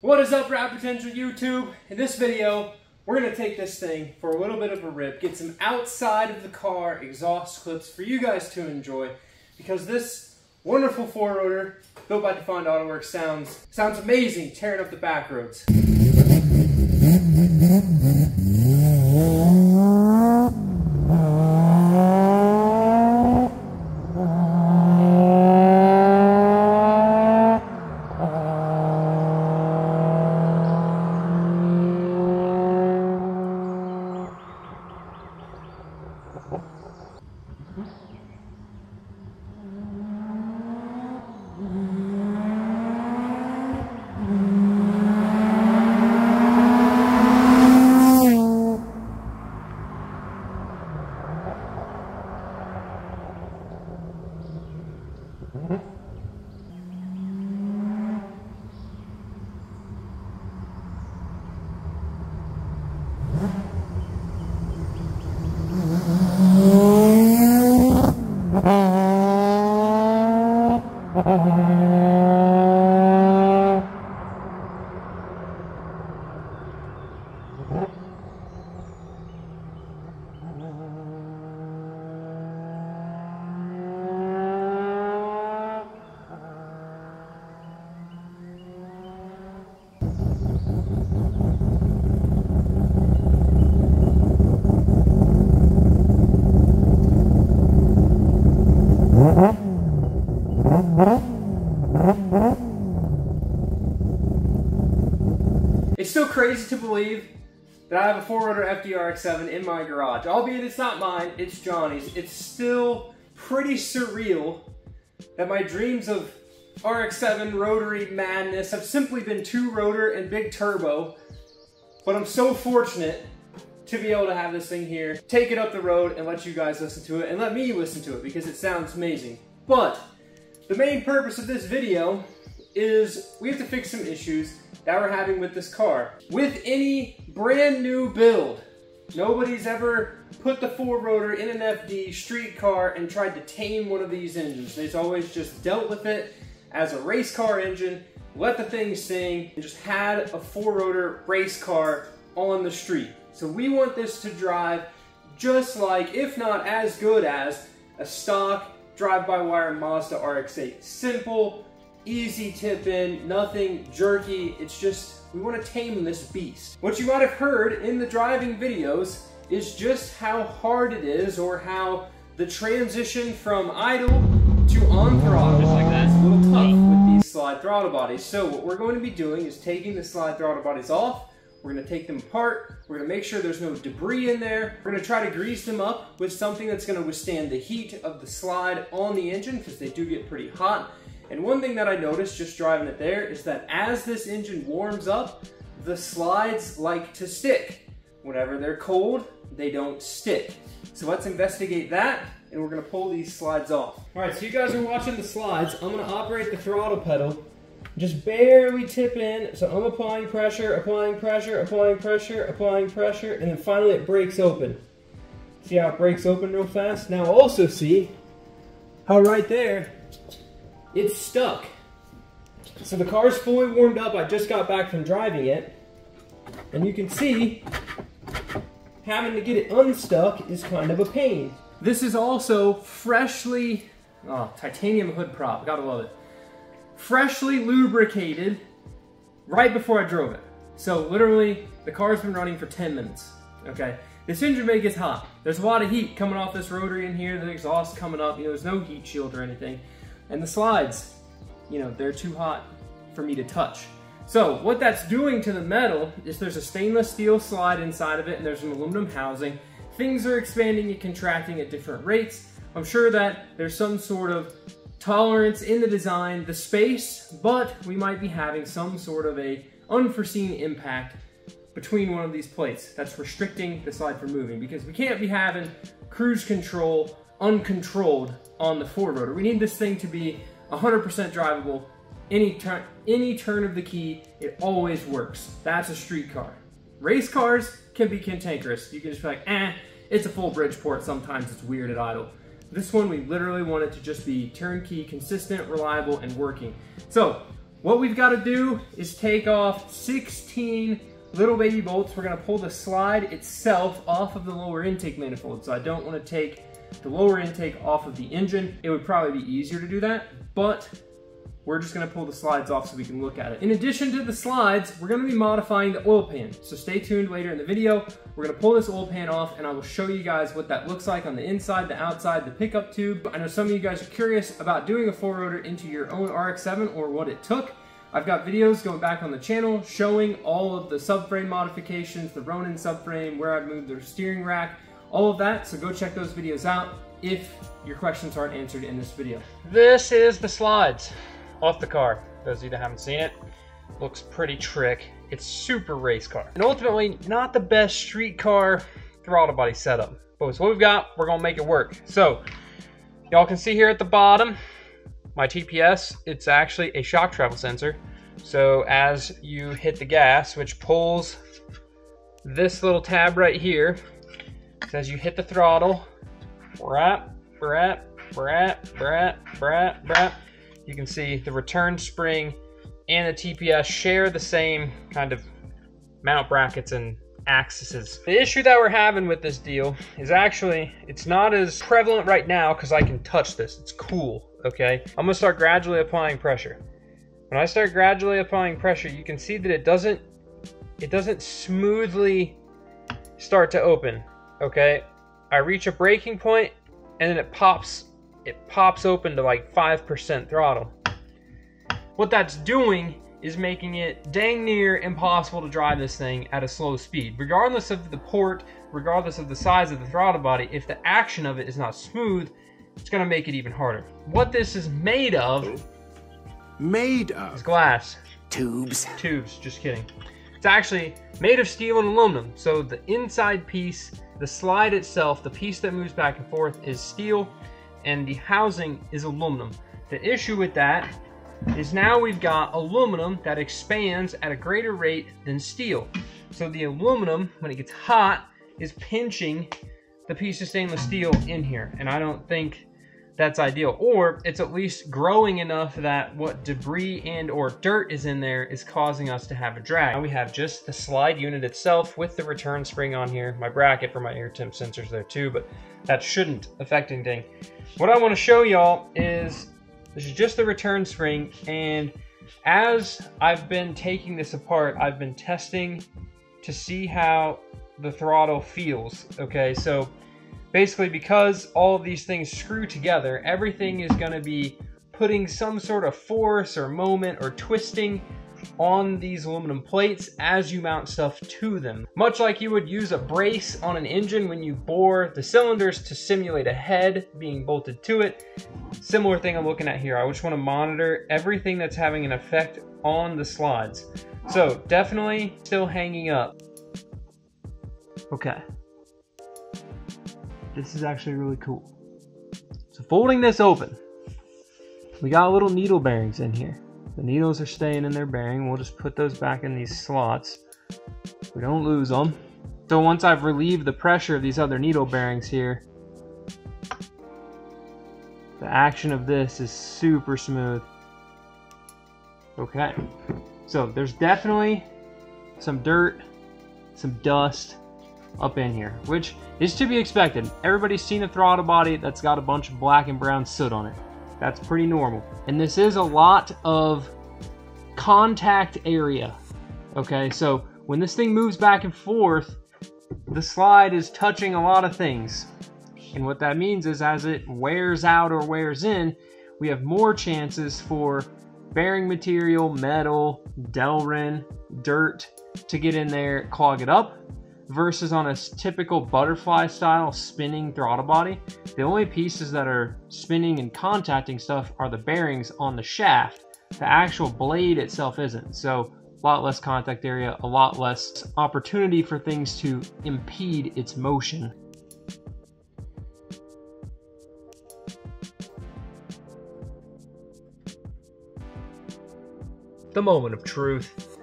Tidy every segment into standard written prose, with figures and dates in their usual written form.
What is up, Rap Potential YouTube? In this video, we're going to take this thing for a little bit of a rip, get some outside of the car exhaust clips for you guys to enjoy, because this wonderful four-rotor built by Defined Auto Works sounds amazing tearing up the back roads. It's still crazy to believe that I have a 4-rotor FD Rx7 in my garage. Albeit it's not mine, it's Johnny's. It's still pretty surreal that my dreams of Rx7 rotary madness have simply been 2-rotor and big turbo. But I'm so fortunate to be able to have this thing here, take it up the road and let you guys listen to it and let me listen to it because it sounds amazing. But the main purpose of this video is we have to fix some issues that we're having with this car. With any brand new build, nobody's ever put the 4-rotor in an FD street car and tried to tame one of these engines. They've always just dealt with it as a race car engine, let the thing sing, and just had a 4-rotor race car on the street. So we want this to drive just like, if not as good as, a stock drive-by-wire Mazda RX-8. Simple, easy tip in, nothing jerky. It's just, we want to tame this beast. What you might have heard in the driving videos is just how hard it is, or how the transition from idle to on throttle, just like that, is a little tough with these slide throttle bodies. So what we're going to be doing is taking the slide throttle bodies off. We're going to take them apart. We're going to make sure there's no debris in there. We're going to try to grease them up with something that's going to withstand the heat of the slide on the engine, because they do get pretty hot. And one thing that I noticed just driving it there is that as this engine warms up, the slides like to stick. Whenever they're cold, they don't stick. So let's investigate that, and we're going to pull these slides off. All right, so you guys are watching the slides. I'm going to operate the throttle pedal. Just barely tip in, so I'm applying pressure, applying pressure, applying pressure, applying pressure, and then finally it breaks open. See how it breaks open real fast? Now also see how right there, it's stuck. So the car's fully warmed up. I just got back from driving it, and you can see having to get it unstuck is kind of a pain. This is also freshly, titanium hood prop, gotta love it. Freshly lubricated right before I drove it. So literally, the car's been running for 10 minutes, okay? This engine bay gets hot. There's a lot of heat coming off this rotary in here, the exhaust coming up, there's no heat shield or anything. And the slides, they're too hot for me to touch. So what that's doing to the metal is there's a stainless steel slide inside of it, and there's an aluminum housing. Things are expanding and contracting at different rates. I'm sure that there's some sort of tolerance in the design, the space, but we might be having some sort of a unforeseen impact between one of these plates that's restricting the slide from moving, because we can't be having cruise control uncontrolled on the 4-rotor. We need this thing to be 100% drivable. Any turn of the key, it always works. That's a street car. Race cars can be cantankerous. You can just be like, it's a full Bridgeport, sometimes it's weird at idle. This one, we literally want it to just be turnkey, consistent, reliable, and working. So What we've got to do is take off 16 little baby bolts. We're going to pull the slide itself off of the lower intake manifold. So I don't want to take the lower intake off of the engine. It would probably be easier to do that, but we're just going to pull the slides off so we can look at it. In addition to the slides, we're going to be modifying the oil pan. So stay tuned later in the video. We're going to pull this oil pan off and I will show you guys what that looks like on the inside, the outside, the pickup tube. I know some of you guys are curious about doing a 4-rotor into your own Rx7 or what it took. I've got videos going back on the channel showing all of the subframe modifications, the Ronin subframe, where I've moved the steering rack, all of that. So go check those videos out if your questions aren't answered in this video. This is the slides off the car. Those of you that haven't seen it, looks pretty trick. It's super race car. And ultimately, not the best street car throttle body setup. But with what we've got, we're gonna make it work. So, y'all can see here at the bottom, my TPS, it's actually a shock travel sensor. So as you hit the gas, which pulls this little tab right here, so as you hit the throttle, you can see the return spring and the TPS share the same kind of mount brackets and axes. The issue that we're having with this deal is actually, it's not as prevalent right now because I can touch this. It's cool, okay? I'm gonna start gradually applying pressure. When I start gradually applying pressure, you can see that it doesn't smoothly start to open, okay? I reach a breaking point and then it pops open to like 5% throttle. What that's doing is making it dang near impossible to drive this thing at a slow speed. Regardless of the port, regardless of the size of the throttle body, if the action of it is not smooth, it's gonna make it even harder. What this is made of is glass. Tubes, just kidding. It's actually made of steel and aluminum. So the inside piece, the slide itself, the piece that moves back and forth is steel, and the housing is aluminum. The issue with that is now we've got aluminum that expands at a greater rate than steel. So the aluminum, when it gets hot, is pinching the piece of stainless steel in here, and I don't think that's ideal. Or it's at least growing enough that what debris and or dirt is in there is causing us to have a drag. Now we have just the slide unit itself with the return spring on here, my bracket for my air temp sensors there too, but that shouldn't affect anything. What I want to show y'all is this is just the return spring, and as I've been taking this apart, I've been testing to see how the throttle feels, okay? So basically, because all of these things screw together, everything is going to be putting some sort of force or moment or twisting on these aluminum plates as you mount stuff to them. Much like you would use a brace on an engine when you bore the cylinders to simulate a head being bolted to it. Similar thing I'm looking at here. I just want to monitor everything that's having an effect on the slides. So definitely still hanging up. Okay. This is actually really cool. So folding this open, we got little needle bearings in here. The needles are staying in their bearing. We'll just put those back in these slots. We don't lose them. So once I've relieved the pressure of these other needle bearings here, the action of this is super smooth. Okay, so there's definitely some dirt, some dust up in here, which is to be expected. Everybody's seen a throttle body that's got a bunch of black and brown soot on it. That's pretty normal. And this is a lot of contact area. Okay, so when this thing moves back and forth, the slide is touching a lot of things. And what that means is as it wears out or wears in, we have more chances for bearing material, metal, Delrin, dirt to get in there, clog it up, versus on a typical butterfly style spinning throttle body. The only pieces that are spinning and contacting stuff are the bearings on the shaft. The actual blade itself isn't. So a lot less contact area, a lot less opportunity for things to impede its motion. The moment of truth.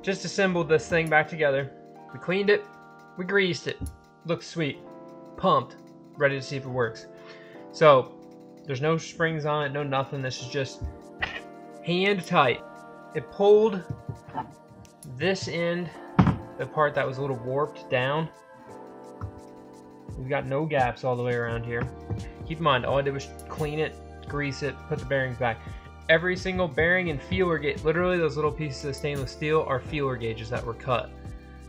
Just assembled this thing back together. We cleaned it, we greased it, looks sweet, pumped, ready to see if it works. So there's no springs on it, no nothing. This is just hand tight. it pulled this end, the part that was a little warped, down. We've got no gaps all the way around here. Keep in mind, all I did was clean it, grease it, put the bearings back. Every single bearing and feeler gauge, literally those little pieces of stainless steel are feeler gauges that were cut.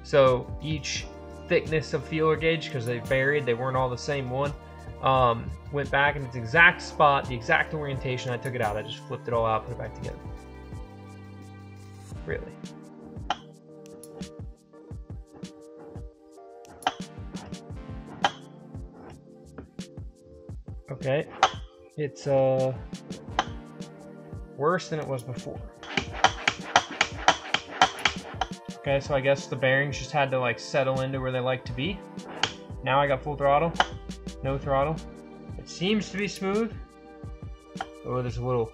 So each thickness of feeler gauge, because they varied, they weren't all the same one, went back in its exact spot, the exact orientation. I took it out, I just flipped it all out, put it back together. Really. Okay, it's worse than it was before. Okay, so I guess the bearings just had to like settle into where they like to be. Now I got full throttle, no throttle. It seems to be smooth. Oh, there's a little.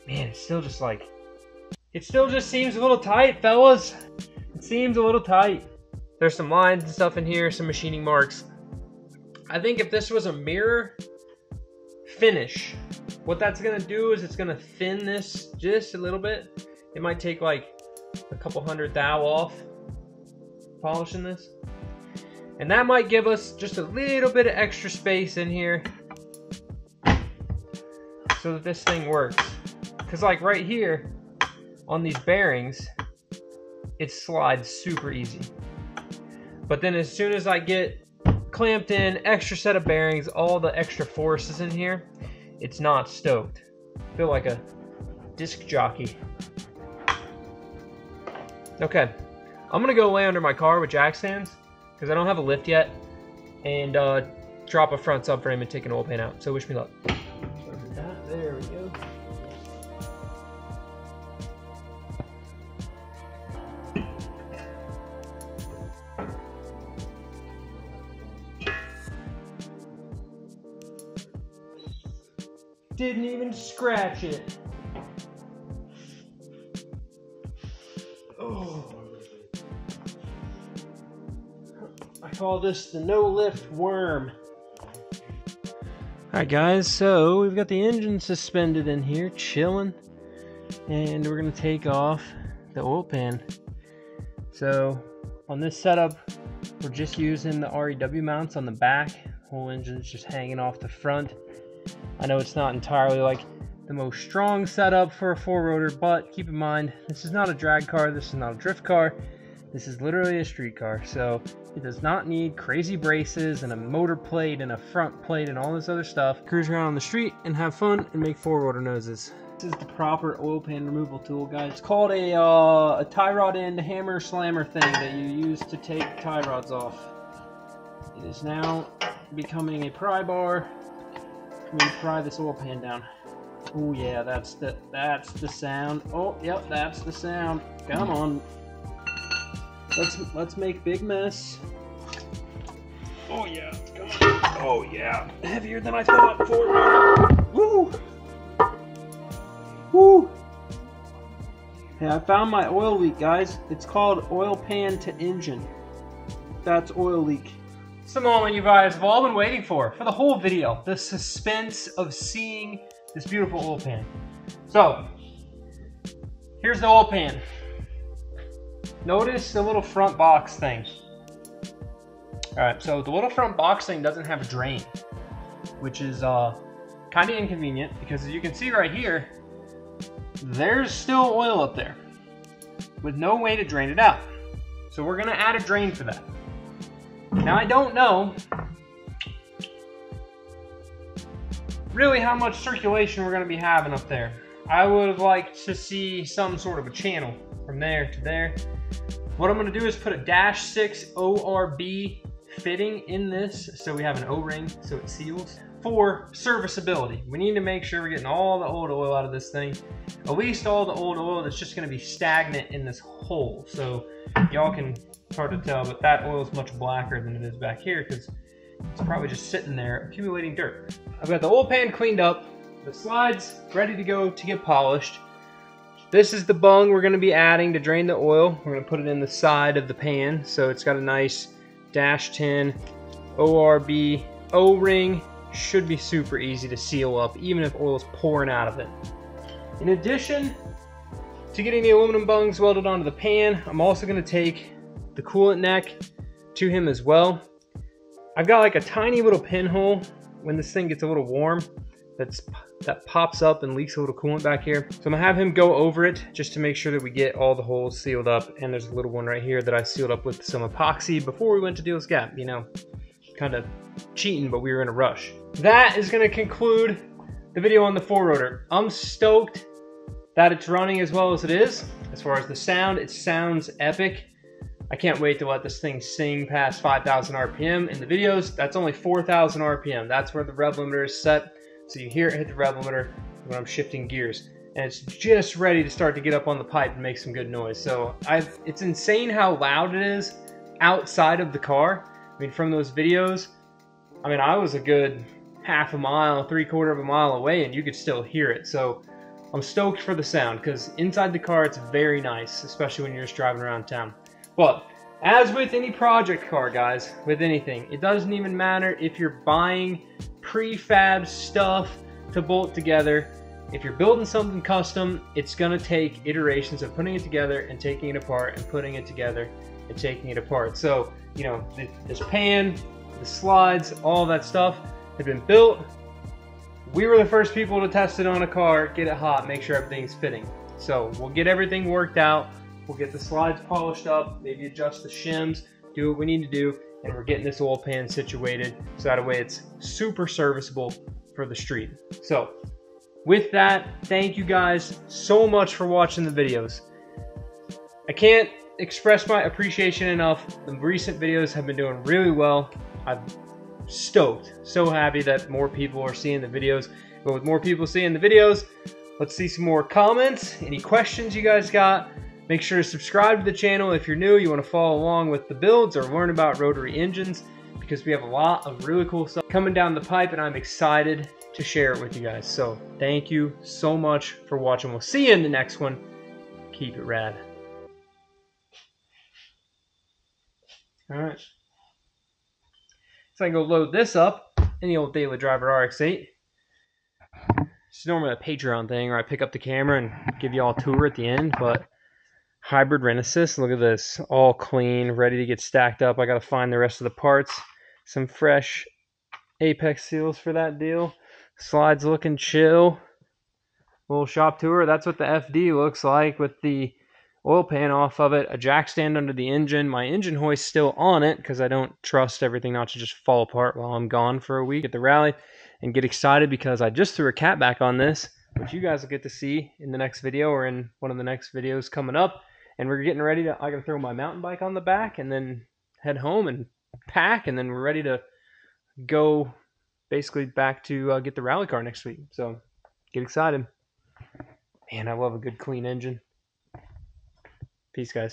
Man, it's still just like, it still just seems a little tight, fellas. It seems a little tight. There's some lines and stuff in here, some machining marks. I think if this was a mirror finish, what that's gonna do is it's gonna thin this just a little bit. It might take like a couple hundred thou off polishing this. And that might give us just a little bit of extra space in here so that this thing works. Because like right here on these bearings, it slides super easy. But then as soon as I get clamped in, extra set of bearings, all the extra forces in here, it's not stoked. I feel like a disc jockey. Okay, I'm gonna go lay under my car with jack stands because I don't have a lift yet, and drop a front subframe and take an oil pan out. So wish me luck. There we go. Didn't even scratch it. Oh. I call this the no lift worm. Alright guys, so we've got the engine suspended in here, chilling, and we're gonna take off the oil pan. So on this setup, we're just using the REW mounts on the back. The whole engine's just hanging off the front. I know it's not entirely like the most strong setup for a 4-rotor, but keep in mind, this is not a drag car, this is not a drift car, this is literally a street car, so it does not need crazy braces and a motor plate and a front plate and all this other stuff. Cruise around on the street and have fun and make 4-rotor noses. This is the proper oil pan removal tool, guys. It's called a tie rod end hammer slammer thing that you use to take tie rods off. It is now becoming a pry bar. Let me pry this oil pan down. Oh yeah, that's the sound. Oh yep, that's the sound. Come on. Let's make big mess. Oh yeah, come on. Oh yeah, heavier than I thought. Forward. Woo! Woo! Hey, I found my oil leak, guys. It's called oil pan to engine. That's oil leak. It's the moment you guys have all been waiting for the whole video. The suspense of seeing this beautiful oil pan. So, here's the oil pan. Notice the little front box thing. Alright, so the little front box thing doesn't have a drain, which is kind of inconvenient because as you can see right here, there's still oil up there with no way to drain it out. So we're going to add a drain for that. Now I don't know really how much circulation we're going to be having up there. I would have liked to see some sort of a channel from there to there. What I'm going to do is put a -6 ORB fitting in this so we have an O-ring so it seals for serviceability. We need to make sure we're getting all the old oil out of this thing, at least all the old oil that's just going to be stagnant in this hole. So y'all can, it's hard to tell, but that oil is much blacker than it is back here because it's probably just sitting there accumulating dirt. I've got the oil pan cleaned up, the slides ready to go to get polished. This is the bung we're going to be adding to drain the oil. We're going to put it in the side of the pan so it's got a nice -10 ORB O-ring should be super easy to seal up, even if oil's pouring out of it. In addition to getting the aluminum bungs welded onto the pan, I'm also going to take the coolant neck to him as well. I've got like a tiny little pinhole when this thing gets a little warm that pops up and leaks a little coolant back here. So I'm gonna have him go over it just to make sure that we get all the holes sealed up. And there's a little one right here that I sealed up with some epoxy before we went to Deals Gap. You know, kind of cheating, but we were in a rush. That is gonna conclude the video on the 4-rotor. I'm stoked that it's running as well as it is. As far as the sound, it sounds epic. I can't wait to let this thing sing past 5,000 RPM. In the videos, that's only 4,000 RPM. That's where the rev limiter is set. So you hear it hit the rev limiter when I'm shifting gears. And it's just ready to start to get up on the pipe and make some good noise. So it's insane how loud it is outside of the car. I mean, from those videos, I mean, I was a good half a mile, 3/4 of a mile away, and you could still hear it. So I'm stoked for the sound, because inside the car, it's very nice, especially when you're just driving around town. But as with any project car, guys, with anything, it doesn't even matter if you're buying prefab stuff to bolt together. If you're building something custom, it's gonna take iterations of putting it together and taking it apart and putting it together and taking it apart. So, you know, this pan, the slides, all that stuff had been built. We were the first people to test it on a car, get it hot, make sure everything's fitting. So we'll get everything worked out. We'll get the slides polished up, maybe adjust the shims, do what we need to do, and we're getting this oil pan situated so that way it's super serviceable for the street. So with that, thank you guys so much for watching the videos. I can't express my appreciation enough. The recent videos have been doing really well. I'm stoked, so happy that more people are seeing the videos. But with more people seeing the videos, let's see some more comments, any questions you guys got. Make sure to subscribe to the channel if you're new, you want to follow along with the builds or learn about rotary engines, because we have a lot of really cool stuff coming down the pipe and I'm excited to share it with you guys. So thank you so much for watching. We'll see you in the next one. Keep it rad. All right. So I can go load this up in the old Daily Driver RX-8. It's normally a Patreon thing where I pick up the camera and give you all a tour at the end, but hybrid Renesis, look at this, all clean, ready to get stacked up. I gotta find the rest of the parts. Some fresh Apex seals for that deal. Slides looking chill. Little shop tour. That's what the FD looks like with the oil pan off of it. A jack stand under the engine. My engine hoist still on it because I don't trust everything not to just fall apart while I'm gone for a week at the rally. And get excited because I just threw a cat back on this, which you guys will get to see in the next video or in one of the next videos coming up. And we're getting ready to, I gotta throw my mountain bike on the back and then head home and pack, and then we're ready to go basically back to get the rally car next week. So get excited. Man, I love a good clean engine. Peace, guys.